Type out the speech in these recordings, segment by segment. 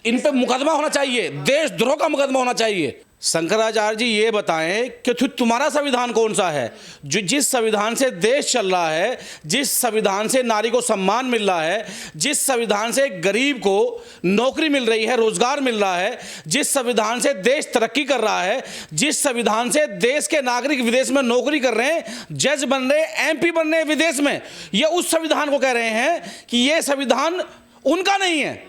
इन पे मुकदमा होना चाहिए, देशद्रोह का मुकदमा होना चाहिए। शंकराचार्य जी ये बताएं कि तुम्हारा संविधान कौन सा है जो जिस संविधान से देश चल रहा है, जिस संविधान से नारी को सम्मान मिल रहा है, जिस संविधान से गरीब को नौकरी मिल रही है, रोजगार मिल रहा है, जिस संविधान से देश तरक्की कर रहा है, जिस संविधान से देश के नागरिक विदेश में नौकरी कर रहे हैं, जज बन रहे हैं, एमपी बन रहे हैं विदेश में, ये उस संविधान को कह रहे हैं कि ये संविधान उनका नहीं है।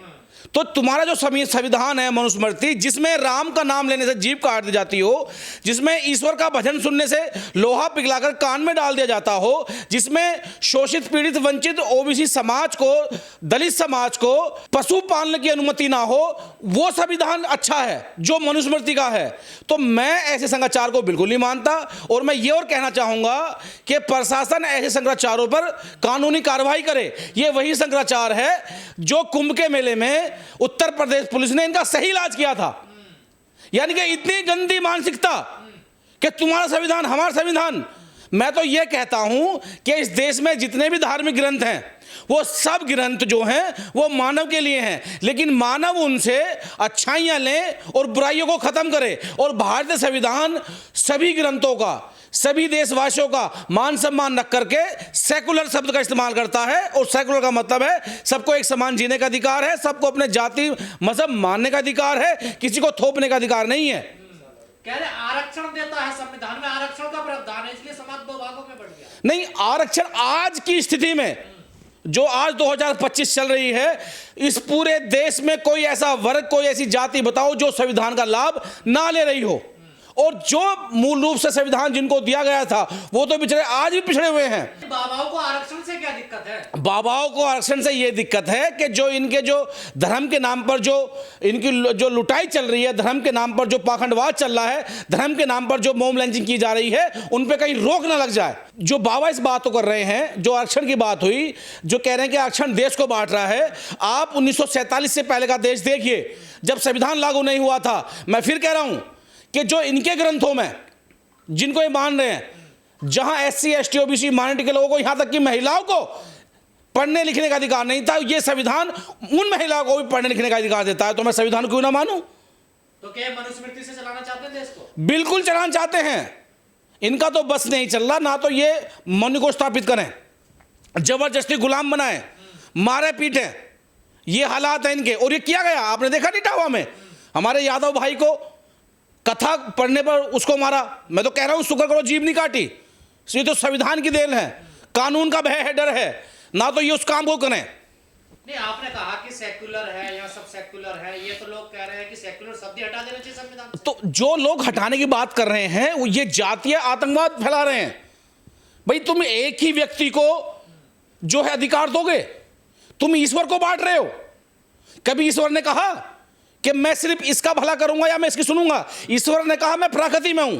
तो तुम्हारा जो संविधान है मनुस्मृति, जिसमें राम का नाम लेने से जीभ काट दी जाती हो, जिसमें ईश्वर का भजन सुनने से लोहा पिघलाकर कान में डाल दिया जाता हो, जिसमें शोषित पीड़ित वंचित ओबीसी समाज को, दलित समाज को पशु पालने की अनुमति ना हो, वो संविधान अच्छा है जो मनुस्मृति का है। तो मैं ऐसे शंकराचार्य को बिल्कुल नहीं मानता। और मैं ये और कहना चाहूंगा कि प्रशासन ऐसे शंकराचार्यों पर कानूनी कार्रवाई करे। ये वही शंकराचार्य है जो कुंभ के मेले में उत्तर प्रदेश पुलिस ने इनका सही इलाज किया था। यानी कि इतनी गंदी मानसिकता कि तुम्हारा संविधान हमारा संविधान। मैं तो यह कहता हूं कि इस देश में जितने भी धार्मिक ग्रंथ हैं वो सब ग्रंथ जो हैं वो मानव के लिए हैं, लेकिन मानव उनसे अच्छाइयां ले और बुराइयों को खत्म करे। और भारतीय संविधान सभी ग्रंथों का, सभी देशवासियों का मान सम्मान रख करके सेकुलर शब्द का इस्तेमाल करता है। और सेकुलर का मतलब है सबको एक समान जीने का अधिकार है, सबको अपने जाति मजहब मानने का अधिकार है, किसी को थोपने का अधिकार नहीं है। कह रहे आरक्षण देता है संविधान में, आरक्षण का प्रावधान है, इसलिए समाज दो भागों में बढ़ गया। नहीं, आरक्षण आज की स्थिति में जो आज 2025 चल रही है, इस पूरे देश में कोई ऐसा वर्ग, कोई ऐसी जाति बताओ जो संविधान का लाभ ना ले रही हो। और जो मूल रूप से संविधान जिनको दिया गया था वो तो बेचारे आज भी पिछड़े हुए हैं। बाबाओं को आरक्षण से क्या दिक्कत है? बाबाओं को आरक्षण से ये दिक्कत है कि जो इनके जो धर्म के नाम पर जो इनकी जो लुटाई चल रही है, धर्म के नाम पर जो पाखंडवाद चल रहा है, धर्म के नाम पर जो मॉब लिंचिंग की जा रही है, उन पे कहीं रोक ना लग जाए। जो बाबा इस बात को कर रहे हैं, जो आरक्षण की बात हुई, जो कह रहे हैं कि आरक्षण देश को बांट रहा है, आप 1947 से पहले का देश देखिए जब संविधान लागू नहीं हुआ था। मैं फिर कह रहा हूं कि जो इनके ग्रंथों में जिनको ये मान रहे हैं, जहां एससी एसटी ओबीसी माइनॉरिटी के लोगों को, यहां तक कि महिलाओं को पढ़ने लिखने का अधिकार नहीं था, ये संविधान उन महिलाओं को भी पढ़ने लिखने का अधिकार देता है। तो मैं संविधान क्यों ना मानूं? तो क्या मनुस्मृति से चलाना चाहते हैं देश को? बिल्कुल चलाना चाहते हैं। इनका तो बस नहीं चल रहा, ना तो ये मन को स्थापित करें, जबरदस्ती गुलाम बनाए, मारे पीटे, ये हालात है इनके। और ये किया गया, आपने देखा नहीं इटावा में हमारे यादव भाई को कथा पढ़ने पर उसको मारा। मैं तो कह रहा हूं शुक्र करो जीभ नहीं काटी। ये तो संविधान की देन है, कानून का भय है, डर है, ना तो ये उस काम को करें। नहीं, आपने कहा कि सेक्युलर है, यहाँ सब सेक्युलर है, ये तो लोग कह रहे हैं कि सेक्युलर शब्द ही हटा देना चाहिए संविधान से। तो जो लोग हटाने की बात कर रहे हैं वो ये जातीय आतंकवाद फैला रहे हैं। भाई तुम एक ही व्यक्ति को जो है अधिकार दोगे, तुम ईश्वर को बांट रहे हो। कभी ईश्वर ने कहा कि मैं सिर्फ इसका भला करूंगा या मैं इसकी सुनूंगा? ईश्वर ने कहा मैं प्रकृति में हूं।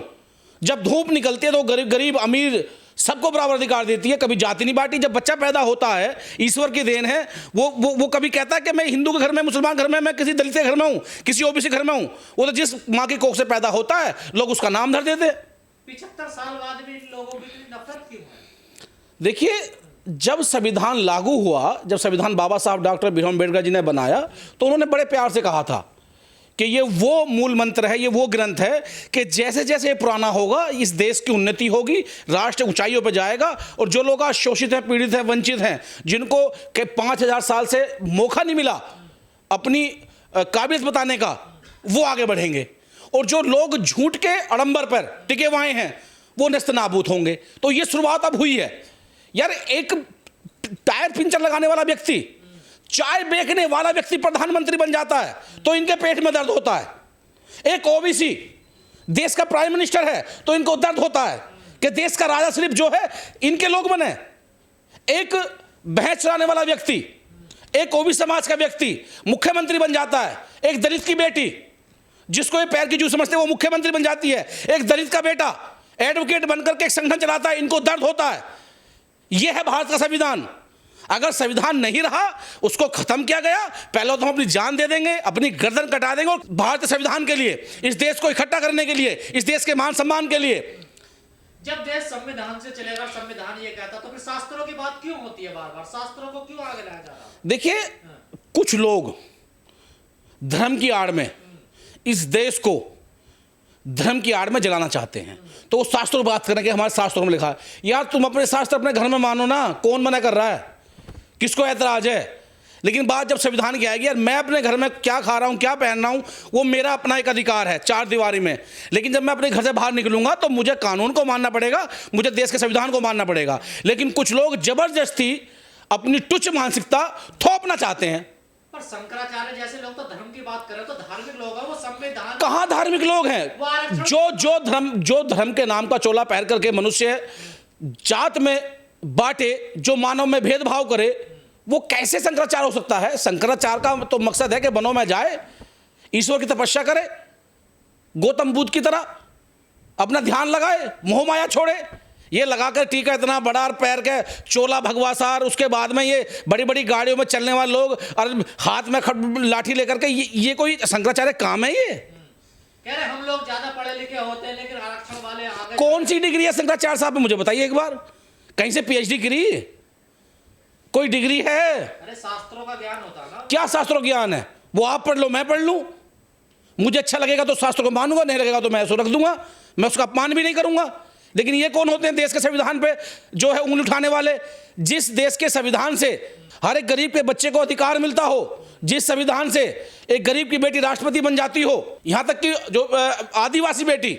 जब धूप निकलती है तो गरीब गरीब अमीर सबको बराबर अधिकार देती है, कभी जाति नहीं बांटी। जब बच्चा पैदा होता है, ईश्वर की देन है, वो कभी कहता है कि मैं हिंदू के घर में, मुसलमान घर में, मैं किसी दलित के घर में हूं, किसी ओबीसी घर में हूं। वो तो जिस माँ की कोख से पैदा होता है लोग उसका नाम धर देते। 75 साल बाद भी लोगों की नफरत क्यों है? देखिए, जब संविधान लागू हुआ, जब संविधान बाबा साहब डॉक्टर भीमराव अम्बेडकर जी ने बनाया, तो उन्होंने बड़े प्यार से कहा था कि ये वो मूल मंत्र है, ये वो ग्रंथ है कि जैसे जैसे ये पुराना होगा इस देश की उन्नति होगी, राष्ट्र ऊंचाइयों पर जाएगा। और जो लोग आज शोषित हैं, पीड़ित हैं, वंचित हैं, जिनको के 5000 साल से मौका नहीं मिला अपनी काबिलियत बताने का, वो आगे बढ़ेंगे। और जो लोग झूठ के आडंबर पर टिके हुए हैं वो नेस्तनाबूद होंगे। तो ये शुरुआत अब हुई है। यार, एक टायर पिंचर लगाने वाला व्यक्ति, चाय बेचने वाला व्यक्ति प्रधानमंत्री बन जाता है तो इनके पेट में दर्द होता है। एक ओबीसी देश का प्राइम मिनिस्टर है तो इनको दर्द होता है कि देश का राजा सिर्फ जो है इनके लोग बने। एक भैंस चराने वाला व्यक्ति, एक ओबीसी समाज का व्यक्ति मुख्यमंत्री बन जाता है। एक दलित की बेटी जिसको ये पैर की जूं समझते हैं वो मुख्यमंत्री बन जाती है। एक दलित का बेटा एडवोकेट बनकर के एक संगठन चलाता है, इनको दर्द होता है। यह है भारत का संविधान। अगर संविधान नहीं रहा, उसको खत्म किया गया, पहले तो हम अपनी जान दे देंगे, अपनी गर्दन कटा देंगे। और भारतीय संविधान के लिए, इस देश को इकट्ठा करने के लिए, इस देश के मान सम्मान के लिए। जब देश संविधान से चलेगा, संविधान ये कहता, तो फिर शास्त्रों की बात क्यों होती है बार बार? शास्त्रों को क्यों आगे लाया जा रहा है? देखिए, कुछ लोग धर्म की आड़ में इस देश को धर्म की आड़ में जलाना चाहते हैं। तो वो शास्त्रों बात करें कि हमारे शास्त्रों में लिखा है। यार तुम अपने शास्त्र अपने घर में मानो ना, कौन मना कर रहा है, किसको ऐतराज है। लेकिन बात जब संविधान की आएगी, यार मैं अपने घर में क्या खा रहा हूँ, क्या पहन रहा हूँ, वो मेरा अपना एक अधिकार है चार दीवारी में। लेकिन जब मैं अपने घर से बाहर निकलूंगा तो मुझे कानून को मानना पड़ेगा, मुझे देश के संविधान को मानना पड़ेगा। लेकिन कुछ लोग जबरदस्ती अपनी तुच्छ मानसिकता थोपना चाहते हैं। पर शंकराचार्य जैसे लोग तो धर्म की बात करें तो धार्मिक लोग हैं, वो संविधान कहाँ धार्मिक लोग हैं? वो आरक्षण- जो धर्म के नाम का चोला पहन करके मनुष्य जात में बांटे, जो मानव में भेदभाव करे, वो कैसे शंकराचार्य हो सकता है? शंकराचार्य का तो मकसद है कि वनों में जाए, ईश्वर की तपस्या करे, गौतम बुद्ध की तरह अपना ध्यान लगाए, मोह माया छोड़े। ये लगाकर टीका इतना बड़ा और पैर के चोला भगवा सार, उसके बाद में ये बड़ी बड़ी गाड़ियों में चलने वाले लोग और हाथ में लाठी लेकर के, ये कोई शंकराचार्य काम है? ये कह रहे हम लोग ज्यादा पढ़े लिखे होते हैं लेकिन आरक्षण वाले आगे। कौन सी डिग्री है शंकराचार्य साहब में, मुझे बताइए एक बार। कहीं से पीएचडी करी, कोई डिग्री है? अरे शास्त्रों का ज्ञान होता ना। क्या शास्त्रों ज्ञान है? वो आप पढ़ लो, मैं पढ़ लूं। मुझे अच्छा लगेगा तो शास्त्र को मानूंगा, नहीं लगेगा तो मैं उसको रख दूंगा, मैं उसका अपमान भी नहीं करूंगा। लेकिन ये कौन होते हैं देश के संविधान पे जो है उंगली उठाने वाले? जिस देश के संविधान से हर एक गरीब के बच्चे को अधिकार मिलता हो, जिस संविधान से एक गरीब की बेटी राष्ट्रपति बन जाती हो, यहां तक कि जो आदिवासी बेटी,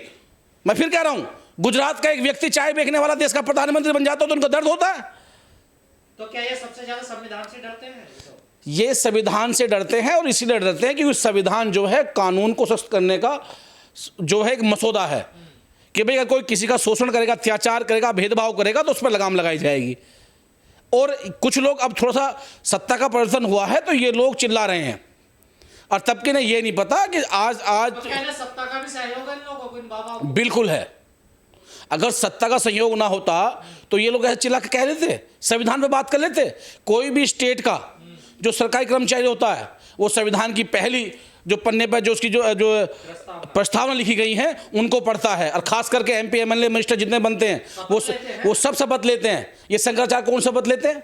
मैं फिर कह रहा हूं, गुजरात का एक व्यक्ति चाय बेचने वाला देश का प्रधानमंत्री बन जाता हो तो उनको दर्द होता है। तो क्या ये सबसे ज्यादा संविधान से डरते हैं? ये संविधान से डरते हैं और इसीलिए डरते हैं कि संविधान जो है कानून को सख्त करने का जो है एक मसौदा है कि भाई अगर कोई किसी का शोषण करेगा, अत्याचार करेगा, भेदभाव करेगा तो उस पर लगाम लगाई जाएगी। और कुछ लोग अब थोड़ा सा सत्ता का परिवर्तन हुआ है तो ये लोग चिल्ला रहे हैं, और तब के ने ये नहीं पता कि आज तो क्या इन्हें सत्ता का भी सहयोग है इन लोगों को, इन बाबा को? बिल्कुल है। अगर सत्ता का सहयोग ना होता तो ये लोग ऐसे चिल्ला के कह लेते, संविधान पे बात कर लेते। कोई भी स्टेट का जो सरकारी कर्मचारी होता है वो संविधान की पहली जो पन्ने पर जो उसकी जो प्रस्तावना लिखी गई है उनको पढ़ता है, और खास करके एमपी एमएलए मिनिस्टर जितने बनते हैं वो सब शपथ लेते हैं। ये शंकराचार्य कौन शपथ लेते हैं?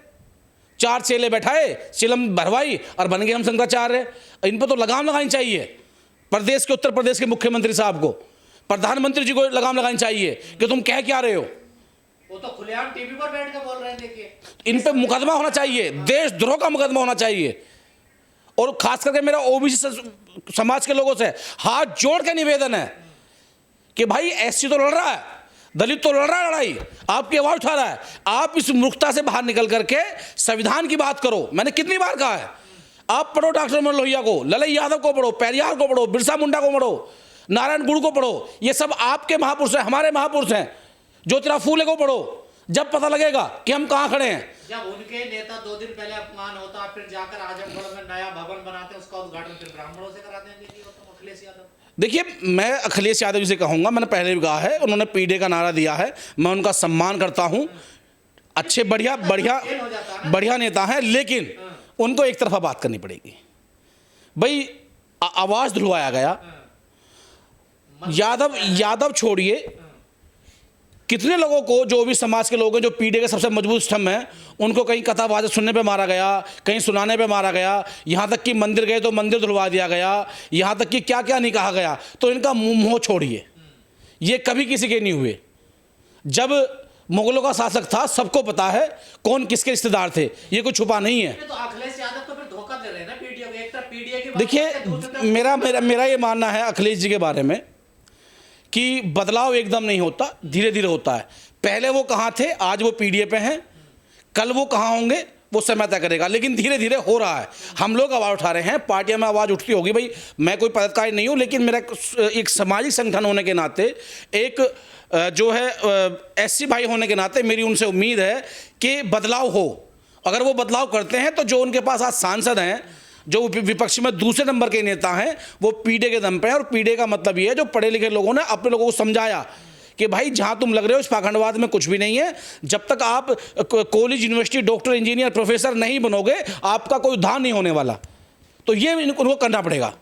चार चेले बैठाए, चिलम भरवाई और बन गए हम शंकराचार्य। इन पर तो लगाम लगानी चाहिए। प्रदेश के उत्तर प्रदेश के मुख्यमंत्री साहब को, प्रधानमंत्री जी को लगाम लगानी चाहिए कि तुम कह क्या रहे हो। वो तो खुलेआम टीवी पर बैठ के बोल रहे हैं, देखिए। इन पे मुकदमा होना चाहिए, देशद्रोह का मुकदमा होना चाहिए। और खास करके मेरा ओबीसी समाज के लोगों से हाथ जोड़ के निवेदन है कि भाई एससी तो लड़ रहा है, दलित तो लड़ रहा है लड़ाई, आपकी आवाज उठा रहा है। आप इस मूर्खता से बाहर निकल करके संविधान की बात करो। मैंने कितनी बार कहा है, आप पढ़ो डॉक्टर मनोहर लोहिया को, ललई यादव को पढ़ो, पेरियार को पढ़ो, बिरसा मुंडा को पढ़ो, नारायण गुरु को पढ़ो। ये सब आपके महापुरुष हैं, हमारे महापुरुष हैं। ज्योतिराव फूले को पढ़ो, जब पता लगेगा कि हम कहाँ खड़े हैं। जब उनके नेता 2 दिन पहले अपमान होता, फिर जाकर आजमगढ़ में नया भवन बनाते हैं, उसका उद्घाटन फिर ब्राह्मणों से कराते हैं। देखिए तो अखिलेश यादव। देखिए, मैं अखिलेश यादव जी से कहूँगा, मैंने पहले भी कहा है, उन्होंने पीडे का नारा दिया है, मैं उनका सम्मान करता हूँ। अच्छे बढ़िया नेता हैं, लेकिन उनको एक तरफा बात करनी पड़ेगी। भाई आवाज़ धुलवाया गया, यादव छोड़िए, कितने लोगों को जो भी समाज के लोग हैं जो पीडे के सबसे मजबूत स्तंभ हैं उनको कहीं कथावाचक सुनने पे मारा गया, कहीं सुनाने पे मारा गया, यहाँ तक कि मंदिर गए तो मंदिर धुलवा दिया गया, यहाँ तक कि क्या क्या नहीं कहा गया। तो इनका मुंह छोड़िए, ये कभी किसी के नहीं हुए। जब मुगलों का शासक था सबको पता है कौन किसके रिश्तेदार थे, ये कोई छुपा नहीं है। तो अखिलेश यादव तो फिर धोखा दे रहे हैं ना पीडीए को। एक तरफ पीडीए की बात देखिए, करते हैं, दूसरी तरफ मेरा ये मानना है अखिलेश जी के बारे में कि बदलाव एकदम नहीं होता, धीरे धीरे होता है। पहले वो कहाँ थे, आज वो पीडीए पे हैं, कल वो कहाँ होंगे वो समय तय करेगा, लेकिन धीरे धीरे हो रहा है। हम लोग आवाज़ उठा रहे हैं, पार्टियां में आवाज़ उठती होगी। भाई मैं कोई पदाधिकारी नहीं हूँ, लेकिन मेरा एक सामाजिक संगठन होने के नाते, एक जो है एससी भाई होने के नाते मेरी उनसे उम्मीद है कि बदलाव हो। अगर वो बदलाव करते हैं तो जो उनके पास आज सांसद हैं, जो विपक्ष में दूसरे नंबर के नेता हैं, वो पीडे के दम पे हैं। और पीडे का मतलब ये है जो पढ़े लिखे लोगों ने अपने लोगों को समझाया कि भाई जहां तुम लग रहे हो इस पाखंडवाद में कुछ भी नहीं है। जब तक आप college university doctor engineer professor नहीं बनोगे आपका कोई उद्धार नहीं होने वाला। तो ये उनको करना पड़ेगा।